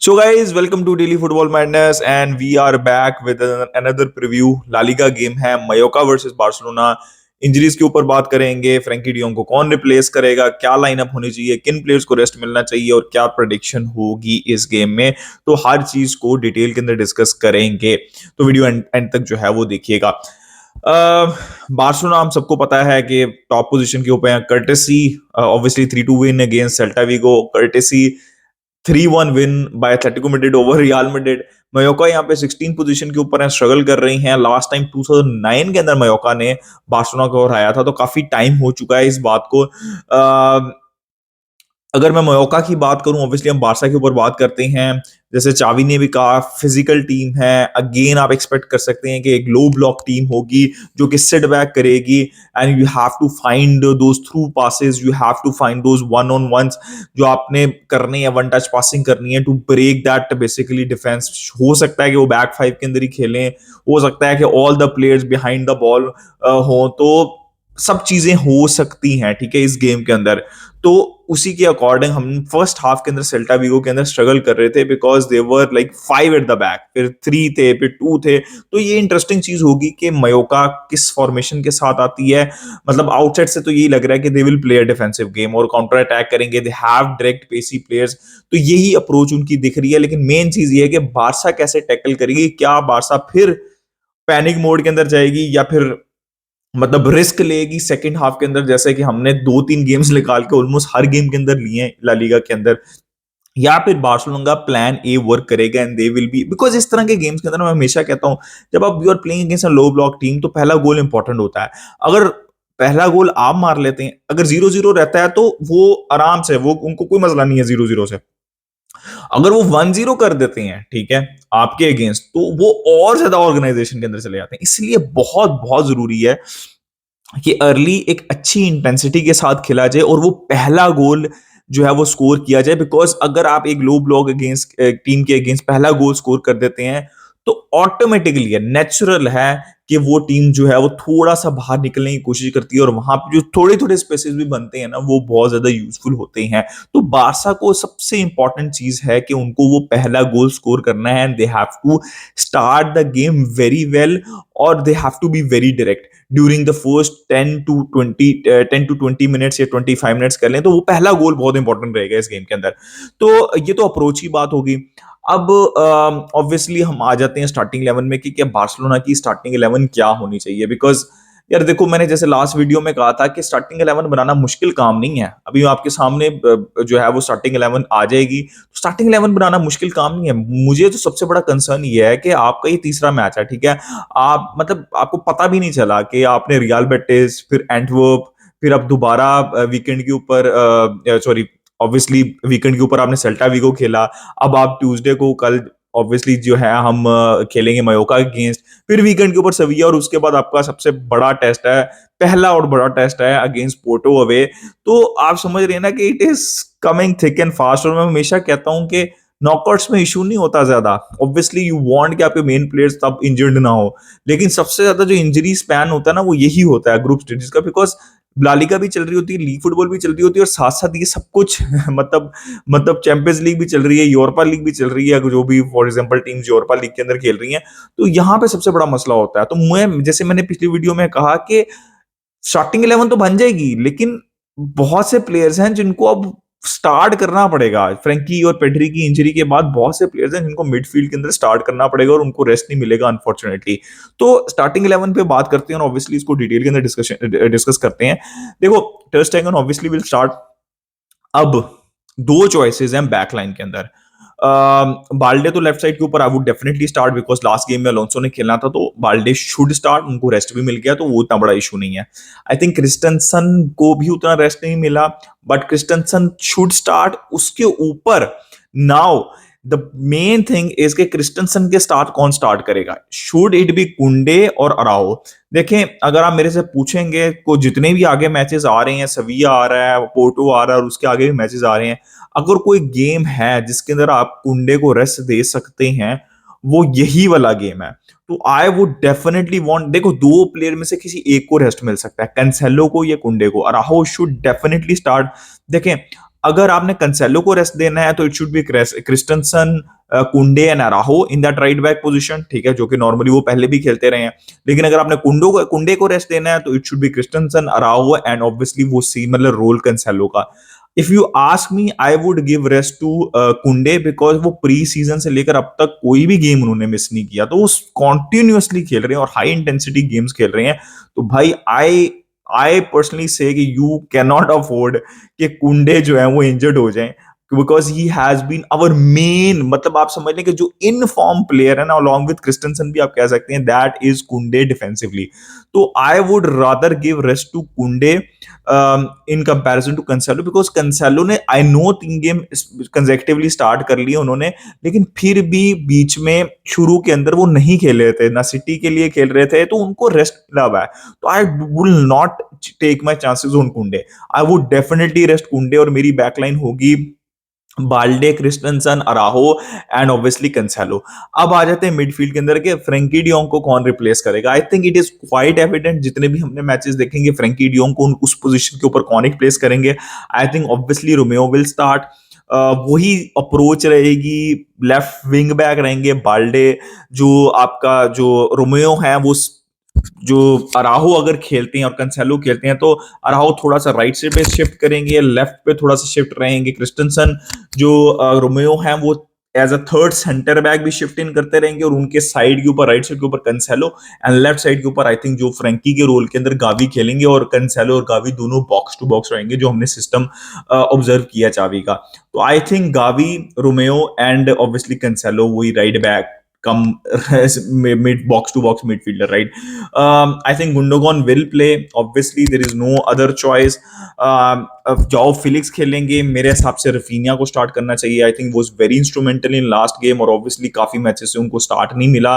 So, guys, welcome to Daily Football Madness, and we are back with another preview. La Liga game है मयोका versus Barcelona. Injuries के ऊपर बात करेंगे. Frenkie de Jong को कौन replace करेगा, क्या लाइनअप होनी चाहिए, किन प्लेयर्स को रेस्ट मिलना चाहिए और क्या प्रेडिक्शन होगी इस गेम में. तो हर चीज को डिटेल के अंदर डिस्कस करेंगे. तो वीडियो एंड तक जो है वो देखिएगा. बार्सिलोना हम सबको पता है कि टॉप पोजीशन के ऊपर है. Courtesy obviously 3-2 win against Celta Vigo. Courtesy 3-1 win by Atletico Madrid over Real Madrid. Mallorca यहाँ पे 16 पोजीशन के ऊपर है, स्ट्रगल कर रही हैं. लास्ट टाइम 2009 के अंदर मयोका ने बार्सिलोना को हराया था, तो काफी टाइम हो चुका है इस बात को. अगर मैं मयोका की बात करूं, ऑब्वियसली हम बारसा के ऊपर बात करते हैं. जैसे चावी ने भी कहा, फिजिकल टीम है. अगेन आप एक्सपेक्ट कर सकते हैं कि एक लो ब्लॉक टीम होगी जो कि सिट बैक करेगी. And you have to find those through passes, you have to find those one on ones जो आपने करनी है, वन टच पासिंग करनी है to break that basically defence. हो सकता है कि वो बैक फाइव के अंदर ही खेलें, हो सकता है कि all the players behind the ball हो. तो सब चीजें हो सकती हैं, ठीक है, इस गेम के अंदर. तो उसी के अकॉर्डिंग हम फर्स्ट हाफ के अंदर सेल्टा विगो के अंदर स्ट्रगल कर रहे थे, because they were like 5 at the back, फिर 3 थे, फिर 2 थे. तो ये इंटरेस्टिंग चीज होगी कि मयोका किस फॉर्मेशन के साथ आती है. मतलब आउटसाइड से तो यही लग रहा है कि they will play a defensive game और काउंटर अटैक करेंगे. They have direct Pesi players, तो यही अप्रोच उनकी दिख रही है. लेकिन मेन चीज ये है कि बारसा कैसे टैकल करेगी. क्या बारसा फिर पैनिक मोड के अंदर जाएगी या फिर मतलब रिस्क लेगी सेकंड हाफ के अंदर, जैसे कि हमने 2-3 गेम्स निकाल के ऑलमोस्ट हर गेम के अंदर लिए हैं ला लीगा के अंदर. या फिर बार्सिलोना का प्लान ए वर्क करेगा and they will be, because इस तरह के गेम्स के अंदर मैं हमेशा कहता हूं, जब आप you are playing against a low block team तो पहला गोल इंपॉर्टेंट होता है. अगर पहला गोल आप मार लेते हैं, अगर 0-0 रहता है तो वो आराम से, वो उनको कोई मसला नहीं है 0-0 से. अगर वो 1-0 कर देते हैं, ठीक है, आपके अगेंस्ट, तो वो और ज्यादा ऑर्गेनाइजेशन के अंदर चले जाते हैं. इसलिए बहुत बहुत जरूरी है कि अर्ली एक अच्छी इंटेंसिटी के साथ खेला जाए और वो पहला गोल जो है वो स्कोर किया जाए. बिकॉज अगर आप एक लो ब्लॉक अगेंस्ट टीम के अगेंस्ट पहला गोल स्कोर कर देते हैं तो ऑटोमेटिकली है, नेचुरल है कि वो टीम जो है वो थोड़ा सा बाहर निकलने की कोशिश करती है और वहां पे जो थोड़े थोड़े स्पेसेस भी बनते हैं ना, वो बहुत ज्यादा यूजफुल होते हैं. तो बारसा को सबसे इंपॉर्टेंट चीज है कि उनको वो पहला गोल स्कोर करना है and they have to start the game very well और they have to be very direct during the first 10 to 20 minutes या 25 मिनट्स कर लें तो वो पहला गोल बहुत इंपॉर्टेंट रहेगा इस गेम के अंदर. तो ये तो अप्रोच की बात होगी. अब ऑब्वियसली हम आ जाते हैं स्टार्टिंग 11 में कि क्या बार्सिलोना की स्टार्टिंग 11 क्या होनी चाहिए. बिकॉज यार देखो, मैंने जैसे लास्ट वीडियो में कहा था कि स्टार्टिंग 11 बनाना मुश्किल काम नहीं है. अभी आपके सामने जो है वो स्टार्टिंग 11 आ जाएगी. स्टार्टिंग 11 बनाना मुश्किल काम नहीं है. मुझे तो सबसे बड़ा कंसर्न ये है कि आपका ये तीसरा मैच है, ठीक है, आप मतलब आपको पता भी नहीं चला कि आपने रियल बेटिस, फिर एंटवर्प, फिर अब दोबारा वीकेंड के ऊपर, सॉरी, ऑब्वियसली वीकेंड के ऊपर आपने सेल्टा विगो खेला. अब आप ट्यूसडे को कल ऑब्वियसली जो है हम खेलेंगे मयोका अगेंस्ट, फिर वीकेंड के ऊपर सविया, और उसके बाद आपका सबसे बड़ा टेस्ट है, पहला और बड़ा टेस्ट है अगेंस्ट पोर्टो अवे. तो आप समझ रहे हैं ना कि it is coming thick and fast. और मैं हमेशा कहता हूं कि नॉकआउट्स में इशू नहीं होता ज्यादा. ऑब्वियसली यू वांट कि आपके मेन प्लेयर्स तब इंजर्ड ना हो, लेकिन सबसे ज्यादा जो इंजरी स्पैन होता है ना, वो यही होता है ग्रुप स्टेजेस का. बिकॉज लालिगा भी चल रही होती है, लीग फुटबॉल भी चल रही होती है और साथ साथ ये सब कुछ मतलब चैंपियंस लीग भी चल रही है, यूरोपा लीग भी चल रही है, जो भी for example teams Europa league के अंदर खेल रही हैं. तो यहाँ पे सबसे बड़ा मसला होता है. तो मैं, जैसे मैंने पिछली वीडियो में कहा कि स्टार्टिंग 11 तो बन जाएगी, लेकिन बहुत से प्लेयर्स हैं जिनको अब स्टार्ट करना पड़ेगा. फ्रैंकी और पेड्री की इंजरी के बाद बहुत से प्लेयर्स हैं जिनको मिडफील्ड के अंदर स्टार्ट करना पड़ेगा और उनको रेस्ट नहीं मिलेगा अनफॉर्चुनेटली. तो स्टार्टिंग 11 पे बात करते हैं और ऑब्वियसली इसको डिटेल के अंदर डिस्कस करते हैं. देखो, टर स्टेगन ऑब्वियसली विल स्टार्ट. अब दो चॉइसेस हैं बैकलाइन के अंदर. बाल्डे तो लेफ्ट साइड के ऊपर I would definitely start, because last game में अलोंसो ने खेलना था, तो बाल्डे शुड स्टार्ट. उनको रेस्ट भी मिल गया तो वो उतना बड़ा इशू नहीं है. आई थिंक क्रिस्टनसन को भी उतना रेस्ट नहीं मिला, बट क्रिस्टनसन शुड स्टार्ट. उसके ऊपर now the main thing is के क्रिस्टनसन के स्टार्ट कौन स्टार्ट करेगा. शुड इट बी कुंडे और अराओ. देखें, अगर आप मेरे से पूछेंगे को जितने भी आगे मैचेस आ रहे हैं, सविया आ रहा है, पोर्टो आ रहा है और उसके आगे भी मैचेस आ रहे हैं, अगर कोई गेम है जिसके अंदर आप कुंडे को रेस्ट दे सकते हैं, वो यही वाला गेम है. तो आई वुड डेफिनेटली वांट, देखो, दो प्लेयर में से किसी एक को रेस्ट मिल सकता है, कैंसेलो को या कुंडे को. अराहो शुड डेफिनेटली स्टार्ट. देखें, अगर आपने कंसेलो को रेस्ट देना है तो इट शुड बी क्रिस्टनसन, कुंडे and अराहो in that right back position, ठीक है, जो कि नॉर्मली वो पहले भी खेलते रहे हैं। लेकिन अगर आपने कुंडे को रेस्ट देना है तो it should be Christensen, Araujo and obviously वो सिमिलर रोल कंसेलो का। If you ask me, I would give rest to Kounde, because वो प्री सीजन से लेकर अब तक कोई भी गेम उन्होंने मिस नहीं किया, तो वो कॉन्टिन्यूसली खेल रहे हैं और हाई इंटेंसिटी गेम्स खेल रहे हैं। तो भाई आई पर्सनली से कि यू कैन नॉट अफोर्ड कि कुंडे जो है वो इंजर्ड हो जाएं, because he has been our main, मतलब आप समझ लें कि जो इन फॉर्म प्लेयर है ना, अलॉन्ग विद क्रिस्टनसन भी आप कह सकते हैं, दैट इज कुंडे डिफेंसिवली। तो I would rather give rest to Kounde in comparison to Cancelo, because Cancelo ने, I know 3 game consecutively start कर लिए उन्होंने, लेकिन फिर भी बीच में शुरू के अंदर वो नहीं खेल रहे थे ना, सिटी के लिए खेल रहे थे, तो उनको रेस्ट मिला हुआ है। तो I will not take my chances on Kounde, I would definitely rest कुंडे, और मेरी बैकलाइन होगी Balde, Christensen, Araujo and obviously Cancelo. अब आ जाते हैं मिडफील्ड के अंदर के फ्रैंकी डियोंग को कौन रिप्लेस करेगा। I think it is quite evident, जितने भी हमने मैचेस देखेंगे फ्रैंकी डियोंग को उस पोजीशन के ऊपर कौन रिप्लेस करेंगे। I think obviously Romeu will start, वही अप्रोच रहेगी, लेफ्ट विंग बैक रहेंगे बाल्डे, जो आपका जो रोमेओ है वो जो अराहो अगर खेलते हैं और कंसेलो खेलते हैं तो अराहो थोड़ा सा राइट से पे शिफ्ट करेंगे, लेफ्ट पे थोड़ा सा शिफ्ट रहेंगे, क्रिस्टनसन जो रोमेओ है वो as a third centre back भी शिफ्ट इन करते रहेंगे, और उनके साइड के ऊपर, राइट साइड के ऊपर कंसेलो एंड लेफ्ट साइड के ऊपर आई थिंक जो फ्रैंकी के रोल के अंदर गावी खेलेंगे, और कंसेलो और गावी दोनों बॉक्स टू बॉक्स रहेंगे, जो हमने सिस्टम ऑब्जर्व किया चावी का। तो I think Gavi, Romeu and obviously Cancelo, वही right back cum mid box to box midfielder, right? I think Gundogan will play, obviously there is no other choice. जाओ Felix खेलेंगे, मेरे हिसाब से Raphinha को स्टार्ट करना चाहिए। I think was very instrumental in last game, और obviously काफी मैचेस से उनको स्टार्ट नहीं मिला,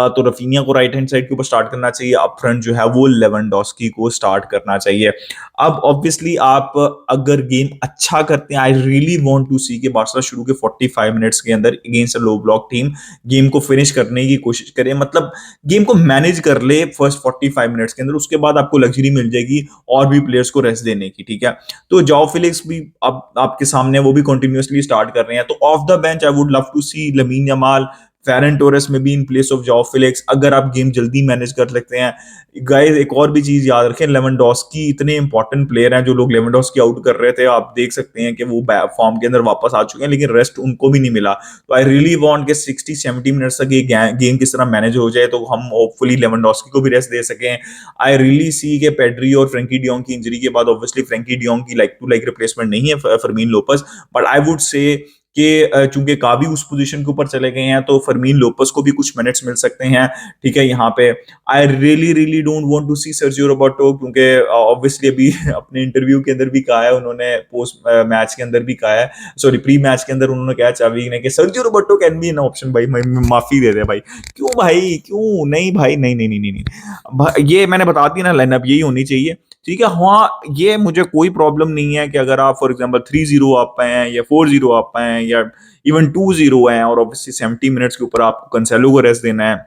तो रफीनिया को राइट हैंड साइड के ऊपर स्टार्ट करना चाहिए। अप फ्रंट जो है वो लेवेंडोस्की को स्टार्ट करना चाहिए। अब ऑब्वियसली आप अगर गेम अच्छा करते हैं, आई रियली वांट टू सी कि बार्सा शुरू के 45 मिनट्स के अंदर against a low block team game को फिनिश करने की कोशिश करें, मतलब गेम को मैनेज कर ले फर्स्ट 45 मिनट्स के अंदर, उसके बाद आपको लग्जरी मिल जाएगी और भी प्लेयर्स को रेस्ट देने की, ठीक है। तो जाओ फिलिक्स भी अब आपके सामने, वो भी कंटिन्यूअसली स्टार्ट कर रहे हैं। तो off the bench I would love to see Lamine Yamal, Ferran Torres में भी in place of Joao Felix, अगर आप गेम जल्दी मैनेज कर सकते हैं। गाइस एक और भी चीज याद रखें, लेवेंडोस्की इतने इंपॉर्टेंट प्लेयर हैं, जो लोग लेवेंडोस्की आउट कर रहे थे, आप देख सकते हैं कि वो फॉर्म के अंदर वापस आ चुके हैं, लेकिन रेस्ट उनको भी नहीं मिला। तो आई रियली वांट कि 60-70 मिनट्स तक ये गेम किस तरह मैनेज हो जाए, तो हम होपफुली लेवेंडोस्की को भी रेस्ट दे सकें। आई रियली सी के पेड्री और फ्रैंकी डियोंग की इंजरी के बाद ऑब्वियसली फ्रैंकी डियोंग की लाइक टू लाइक रिप्लेसमेंट नहीं है Fermin Lopez, but I would say कि चूंकि कावी उस पोजीशन के ऊपर चले गए हैं, तो फरमीन लोपस को भी कुछ मिनट्स मिल सकते हैं, ठीक है। यहाँ पे I really don't want to see Sergio Roberto, क्योंकि ऑब्वियसली अभी अपने इंटरव्यू के अंदर भी कहा है उन्होंने, पोस्ट मैच के अंदर भी कहा है, सॉरी प्री मैच के अंदर उन्होंने कहा चावी ने कि Sergio Roberto can be an option. भाई माफी दे दे भाई, क्यों भाई, क्यों नहीं भाई, नहीं नहीं नहीं नहीं, नहीं। ये मैंने बता दी ना, लाइनअप यही होनी चाहिए, ठीक है। हाँ, ये मुझे कोई प्रॉब्लम नहीं है कि अगर आप फॉर एग्जांपल 3-0 आप पाए हैं या 4-0 आप पाए हैं या इवन 2-0 हैं, और ऑब्वियसली 70 मिनट्स के ऊपर आपको कंसेलो को रेस्ट देना है,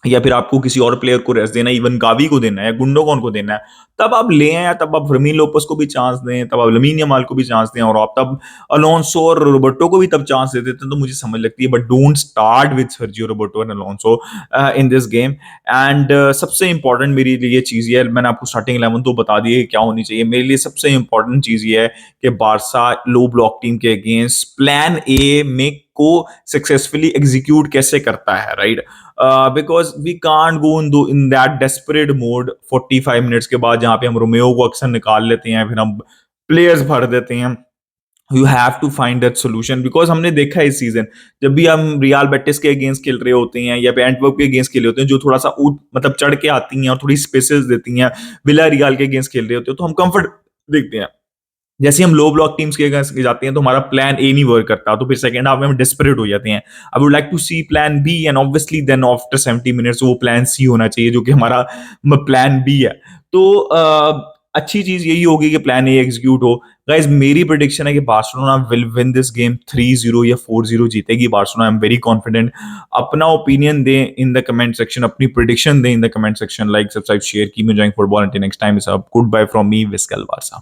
या फिर आपको किसी और प्लेयर को रेस्ट देना है, इवन गावी को देना है, गुंडोगॉन को देना है, तब आप ले आए, तब आप फर्मीन लोपस को भी चांस दें, तब आप लमीन यमाल को भी चांस दें, और आप तब अलोंसो और रोबर्टो को भी तब चांस दे देते हैं, तो मुझे समझ लगती है। But don't start with Sergio Roberto and Alonso in this game. And सबसे इंपॉर्टेंट मेरे लिए ये चीज है, मैंने आपको स्टार्टिंग 11 तो बता दी है क्या होनी चाहिए। मेरे लिए सबसे इंपॉर्टेंट चीज ये है कि बारसा लो ब्लॉक टीम के अगेंस्ट प्लान ए में को सक्सेसफुली एग्जीक्यूट कैसे करता है, right? Because we can't go in that desperate mode 45 minutes के बाद, जहां पे हम रोमेओ को अक्सर निकाल लेते हैं, फिर हम प्लेयर्स भर देते हैं। You have to find that solution, because हमने देखा है इस सीजन, जब भी हम रियल बेटिस के अगेंस्ट खेल रहे होते हैं या एंटवर्प के अगेंस्ट खेल रहे होते हैं, जो थोड़ा सा मतलब चढ़ के आती हैं और थोड़ी स्पेसेस देती हैं, विला रियल के अगेंस्ट खेल रहे होते हैं, तो हम कंफर्ट देखते हैं। जैसे हम लो ब्लॉक टीम्स के अगेंस्ट जाते हैं तो हमारा प्लान ए नहीं वर्क करता, तो फिर सेकंड हाफ में हम डेस्परेट हो जाते हैं। I would like to see plan B, and obviously then after 70 minutes वो प्लान सी होना चाहिए, जो कि हमारा प्लान बी है। तो अच्छी चीज यही होगी कि प्लान ए एग्जीक्यूट हो। गाइस मेरी प्रेडिक्शन है कि Barcelona will win this game 3-0 या 4-0 जीतेगी बार्सिलोना। I am very confident. अपना ओपिनियन दें इन द कमेंट सेक्शन, अपनी प्रेडिक्शन दें in the comment section, like subscribe share, keep enjoying football. Until next time, it's a good bye from me, visca Barça.